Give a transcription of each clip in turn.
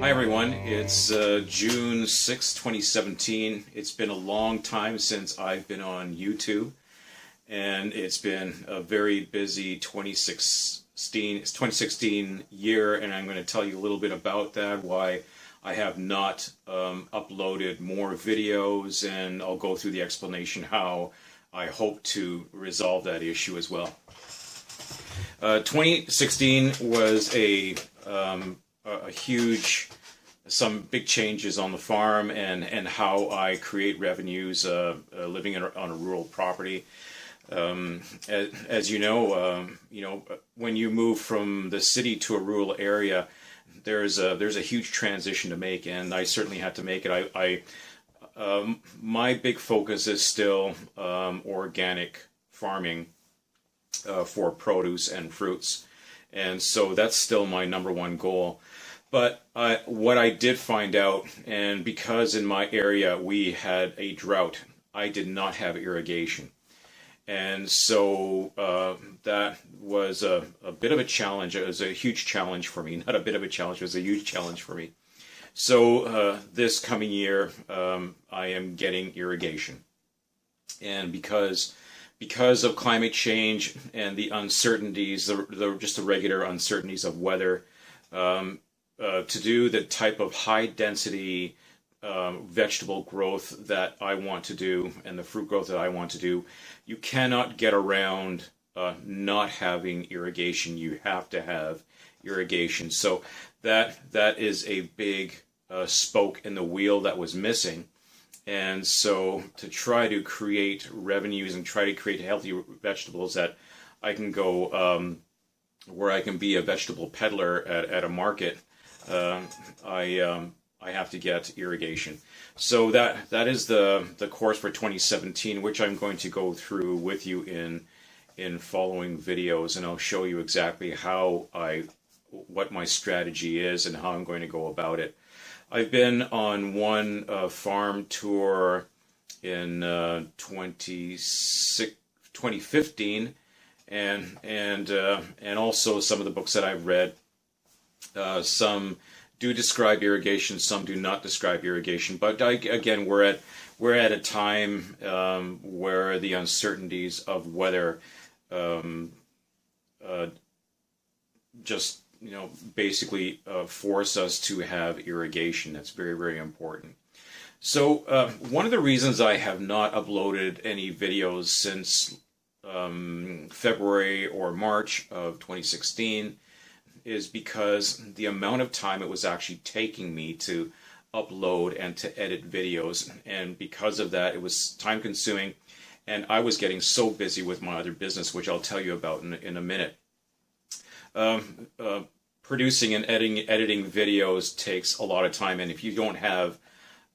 Hi everyone, it's June 6, 2017. It's been a long time since I've been on YouTube, and it's been a very busy 2016 year, and I'm going to tell you a little bit about that, why I have not uploaded more videos, and I'll go through the explanation how I hope to resolve that issue as well. 2016 was a huge, some big changes on the farm and how I create revenues living on a rural property. As you know, when you move from the city to a rural area, there's a huge transition to make, and I certainly had to make it. My big focus is still organic farming for produce and fruits, and so that's still my number one goal. But what I did find out, and because in my area we had a drought, I did not have irrigation. And so that was a bit of a challenge. It was a huge challenge for me. Not a bit of a challenge, it was a huge challenge for me. So this coming year, I am getting irrigation. And because of climate change and the uncertainties, just the regular uncertainties of weather, to do the type of high density vegetable growth that I want to do and the fruit growth that I want to do, you cannot get around not having irrigation. You have to have irrigation. So that is a big spoke in the wheel that was missing. And so to try to create revenues and try to create healthy vegetables that I can go where I can be a vegetable peddler at a market, I have to get irrigation. So that is the course for 2017, which I'm going to go through with you in following videos, and I'll show you exactly what my strategy is and how I'm going to go about it. I've been on one farm tour in 2015, and also some of the books that I've read. Some do describe irrigation, some do not describe irrigation. But again, we're at a time where the uncertainties of weather just basically force us to have irrigation. That's very, very important. So one of the reasons I have not uploaded any videos since February or March of 2016 is because the amount of time it was actually taking me to upload and to edit videos, and because of that it was time consuming, and I was getting so busy with my other business, which I'll tell you about in a minute. Producing and editing videos takes a lot of time, and if you don't have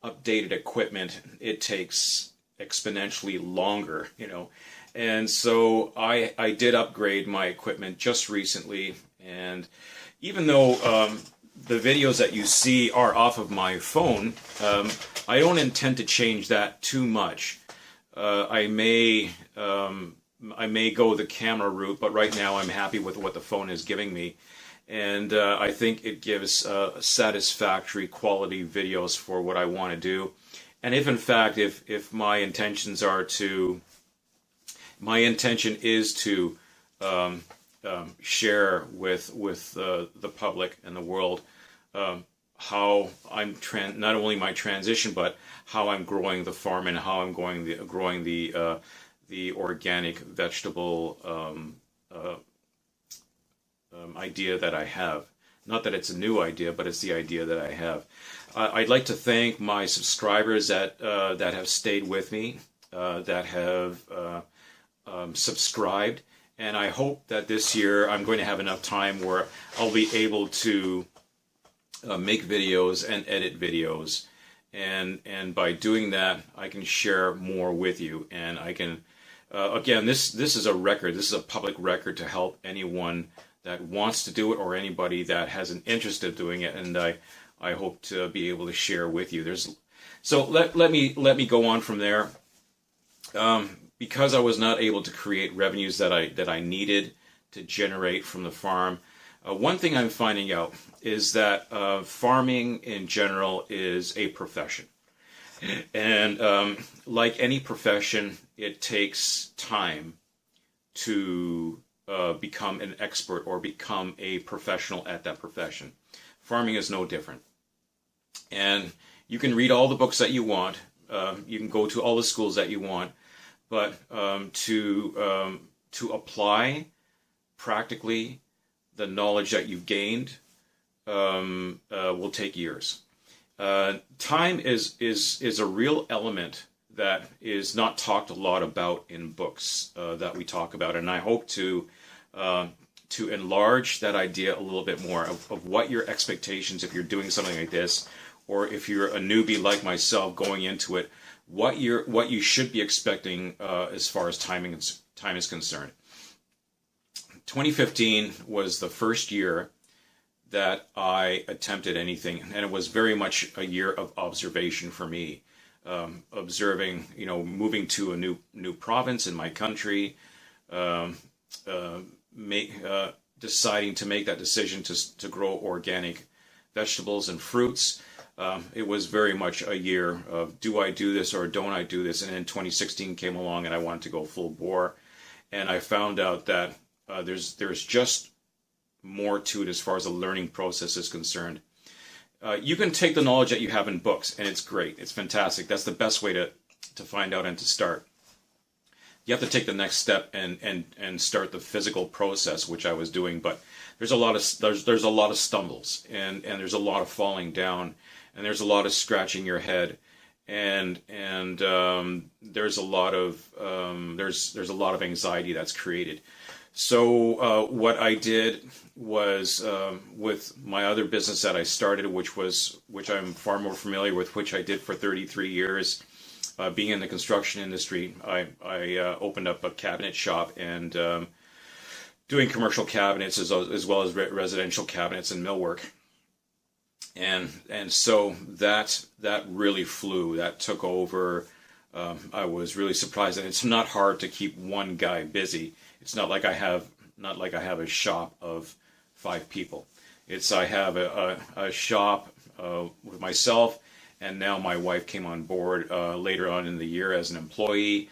updated equipment, it takes exponentially longer, And so I did upgrade my equipment just recently, and even though the videos that you see are off of my phone, I don't intend to change that too much. I may go the camera route, but right now I'm happy with what the phone is giving me. And I think it gives satisfactory quality videos for what I want to do. And if in fact, if my intention is to share with the public and the world how I'm not only my transition, but how I'm growing the farm and how I'm growing the organic vegetable idea that I have. Not that it's a new idea, but it's the idea that I have. I'd like to thank my subscribers that have stayed with me, that have subscribed, and I hope that this year I'm going to have enough time where I'll be able to make videos and edit videos, and by doing that I can share more with you, and I can again, this is a record. This is a public record to help anyone that wants to do it or anybody that has an interest in doing it, and I hope to be able to share with you. So let me go on from there. Because I was not able to create revenues that I needed to generate from the farm, One thing I'm finding out is that farming in general is a profession. And like any profession, it takes time to become an expert or become a professional at that profession. Farming is no different. And you can read all the books that you want. You can go to all the schools that you want. But to apply practically the knowledge that you've gained will take years. Time is a real element that is not talked a lot about in books that we talk about, and I hope to enlarge that idea a little bit more of what your expectations, if you're doing something like this, or if you're a newbie like myself going into it, what you should be expecting as far as time is concerned. 2015 was the first year that I attempted anything, and it was very much a year of observation for me. Observing, moving to a new province in my country, deciding to make that decision to grow organic vegetables and fruits. It was very much a year of, do I do this or don't I do this? And then 2016 came along and I wanted to go full bore. And I found out that there's just more to it as far as the learning process is concerned. You can take the knowledge that you have in books, and it's great. It's fantastic. That's the best way to find out and to start. You have to take the next step and start the physical process, which I was doing. But there's a lot of stumbles, and there's a lot of falling down, and there's a lot of scratching your head, and there's a lot of anxiety that's created. So what I did was with my other business that I started, which I'm far more familiar with, which I did for 33 years, being in the construction industry. I opened up a cabinet shop and doing commercial cabinets as well as residential cabinets and millwork. And so that really flew. That took over. I was really surprised, and it's not hard to keep one guy busy. It's not like I have a shop of 5 people. I have a shop with myself, and now my wife came on board later on in the year as an employee,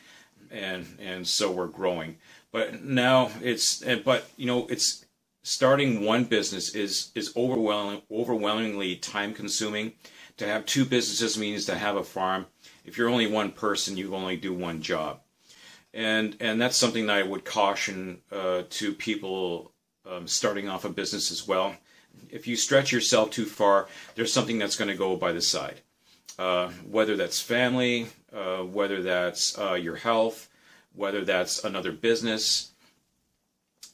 and so we're growing. But now it's starting one business is overwhelmingly time consuming. To have 2 businesses means to have a farm. If you're only one person, you only do one job. And that's something that I would caution to people starting off a business as well. If you stretch yourself too far, there's something that's going to go by the side. Whether that's family, whether that's your health, whether that's another business.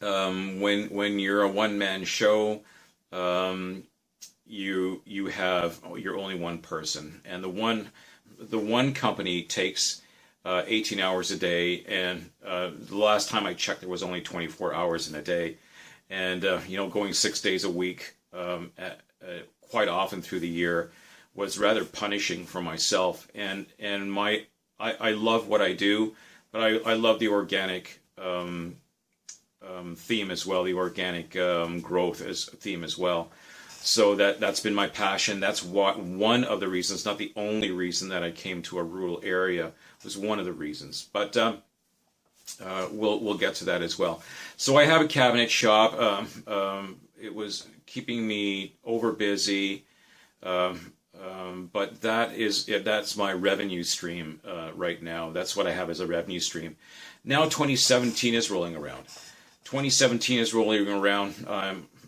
When you're a one-man show, you're only one person, and the one company takes 18 hours a day, and the last time I checked, there was only 24 hours in a day, and going 6 days a week, quite often through the year, was rather punishing for myself. And I love what I do, but I love the organic theme as well, the organic growth as theme as well. So that's been my passion. That's one of the reasons, not the only reason, that I came to a rural area. It was one of the reasons, but we'll get to that as well. So I have a cabinet shop. It was keeping me over busy, but that's my revenue stream right now. That's what I have as a revenue stream. Now 2017 is rolling around. 2017 is rolling around.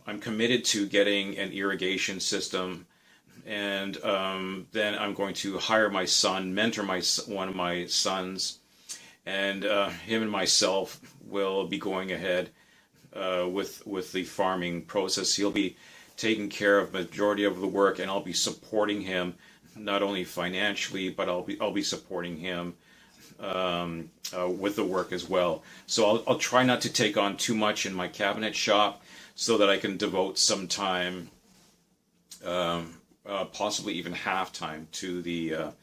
I'm committed to getting an irrigation system, and then I'm going to hire my son, mentor one of my sons, and him and myself will be going ahead with the farming process. He'll be taking care of majority of the work, and I'll be supporting him not only financially, but I'll be supporting him with the work as well. So I'll try not to take on too much in my cabinet shop, so that I can devote some time, possibly even half time, to the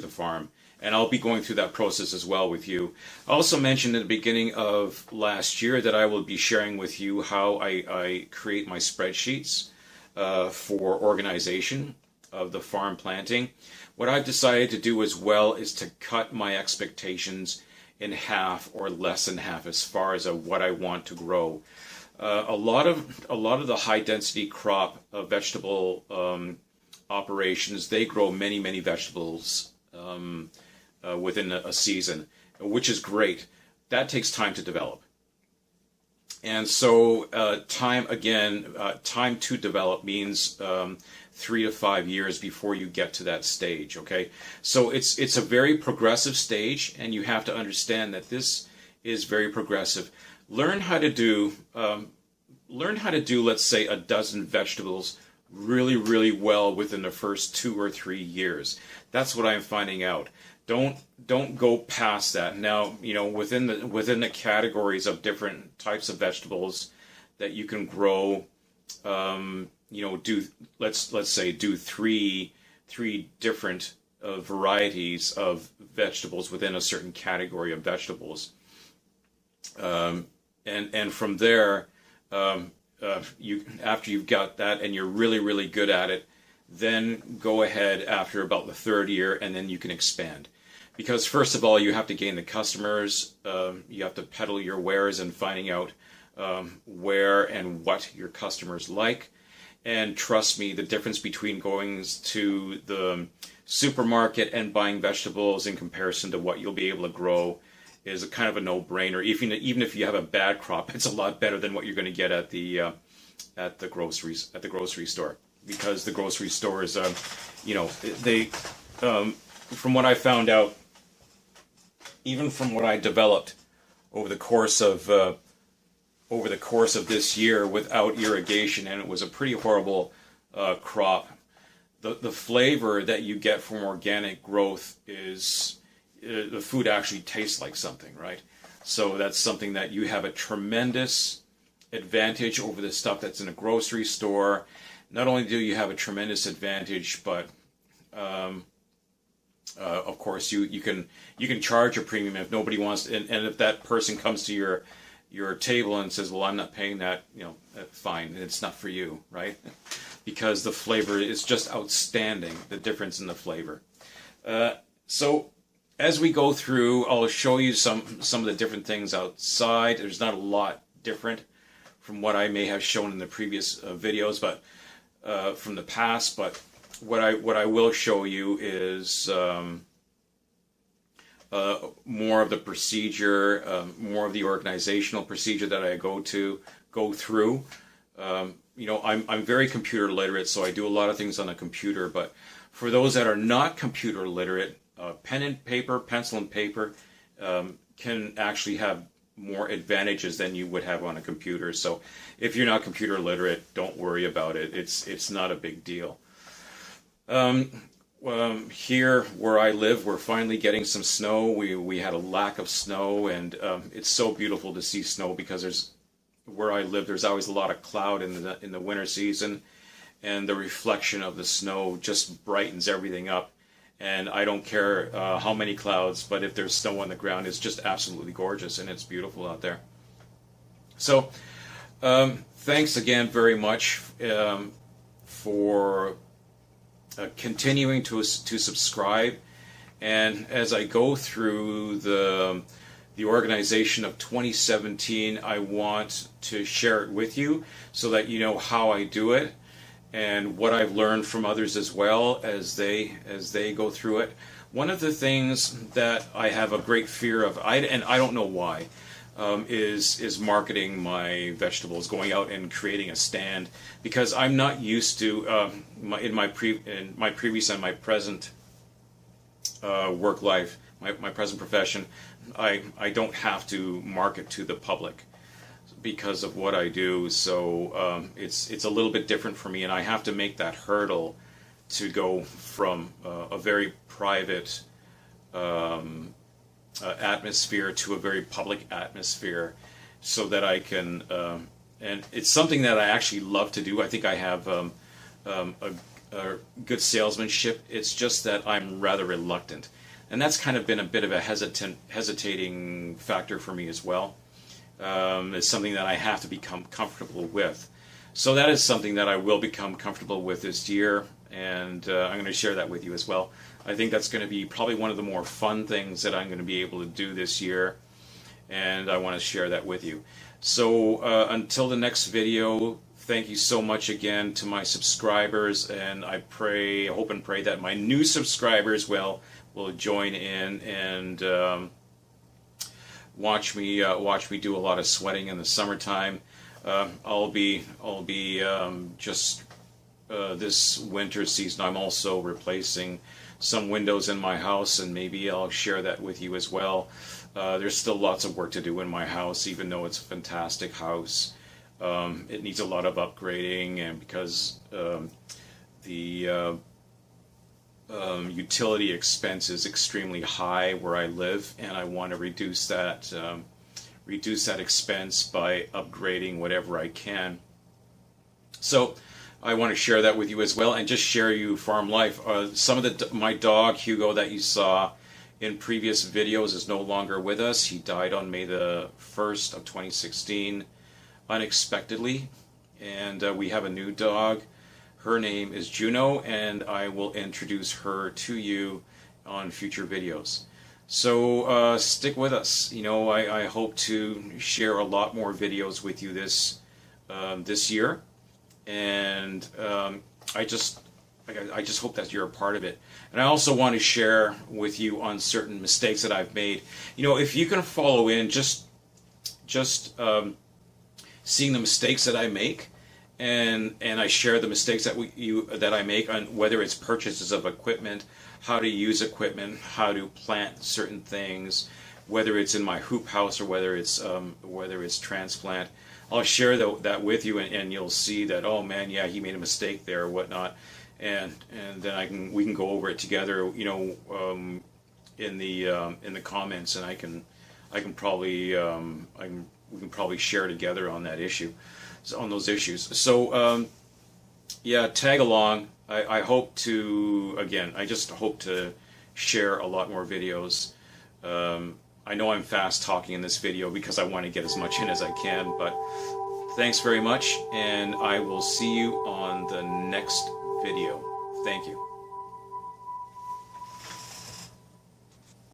farm. and I'll be going through that process as well with you. I also mentioned at the beginning of last year that I will be sharing with you how I create my spreadsheets for organization of the farm planting. What I've decided to do as well is to cut my expectations in half or less than half as far as what I want to grow. A lot of the high density crop vegetable operations, they grow many vegetables within a season, which is great. That takes time to develop. And so time to develop means 3 to 5 years before you get to that stage, okay? So it's a very progressive stage, and you have to understand that this is very progressive. Learn how to do, let's say, a dozen vegetables really well within the first 2 or 3 years. That's what I'm finding out. Don't go past that. Now, you know, within the categories of different types of vegetables that you can grow, you know, let's say do three different varieties of vegetables within a certain category of vegetables, and from there, after you've got that and you're really good at it, then go ahead after about the 3rd year, and then you can expand. Because first of all, you have to gain the customers, you have to peddle your wares and finding out where and what your customers like. And trust me, the difference between going to the supermarket and buying vegetables in comparison to what you'll be able to grow is a kind of a no-brainer. Even if you have a bad crop, it's a lot better than what you're going to get at the grocery store. Because the grocery stores, you know, they, from what I found out, even from what I developed over the course of this year without irrigation, and it was a pretty horrible crop. The flavor that you get from organic growth is the food actually tastes like something, right? So that's something that you have a tremendous advantage over the stuff that's in a grocery store. Not only do you have a tremendous advantage, but of course you can charge a premium if nobody wants, and if that person comes to your table and says, well, I'm not paying that, you know, fine, it's not for you, right? Because the flavor is just outstanding, the difference in the flavor. So as we go through, I'll show you some of the different things outside. There's not a lot different from what I may have shown in the previous videos, but from the past. But what I will show you is more of the procedure, more of the organizational procedure that I go through. You know, I'm very computer literate, so I do a lot of things on the computer. But for those that are not computer literate, pen and paper, pencil and paper, can actually have more advantages than you would have on a computer. So if you're not computer literate, don't worry about it. It's not a big deal. Here where I live, we're finally getting some snow. We had a lack of snow, and it's so beautiful to see snow, because where I live, there's always a lot of cloud in the winter season, and the reflection of the snow just brightens everything up. And I don't care how many clouds, but if there's snow on the ground, it's just absolutely gorgeous, and it's beautiful out there. So thanks again very much for continuing to subscribe. And as I go through the organization of 2017, I want to share it with you so that you know how I do it, and what I've learned from others as well as they go through it. One of the things that I have a great fear of, and I don't know why, is marketing my vegetables, going out and creating a stand, because I'm not used to in my previous and my present work life, my present profession, I don't have to market to the public because of what I do. So it's a little bit different for me, and I have to make that hurdle to go from a very private atmosphere to a very public atmosphere, so that I can, and it's something that I actually love to do. I think I have a good salesmanship. It's just that I'm rather reluctant. and that's kind of been a bit of a hesitating factor for me as well. It's something that I have to become comfortable with. So that is something that I will become comfortable with this year, and I'm going to share that with you as well. I think that's going to be probably one of the more fun things that I'm going to be able to do this year, and I want to share that with you. So until the next video, thank you so much again to my subscribers, and I hope and pray that my new subscribers will join in and watch me do a lot of sweating in the summertime. I'll be just this winter season, I'm also replacing some windows in my house, and maybe I'll share that with you as well. There's still lots of work to do in my house, even though it's a fantastic house. It needs a lot of upgrading, and because the utility expense is extremely high where I live, and I want to reduce that expense by upgrading whatever I can. So I want to share that with you as well, and just share you farm life. Some of my dog Hugo that you saw in previous videos is no longer with us. He died on May the 1st of 2016 unexpectedly, and we have a new dog. Her name is Juno, and I will introduce her to you on future videos. So stick with us. You know, I hope to share a lot more videos with you this year, and I just hope that you're a part of it. And I also want to share with you on certain mistakes that I've made. You know, if you can follow in just seeing the mistakes that I make, and I share the mistakes that I make on whether it's purchases of equipment, how to use equipment, how to plant certain things, whether it's in my hoop house or whether it's transplant. I'll share that with you, and you'll see that, oh man, yeah, he made a mistake there or whatnot, and then we can go over it together, you know, in the comments, and we can probably share together on that issue, on those issues. So yeah, tag along. I hope to, again, I just hope to share a lot more videos. I know I'm fast talking in this video because I want to get as much in as I can, but thanks very much, and I will see you on the next video. Thank you.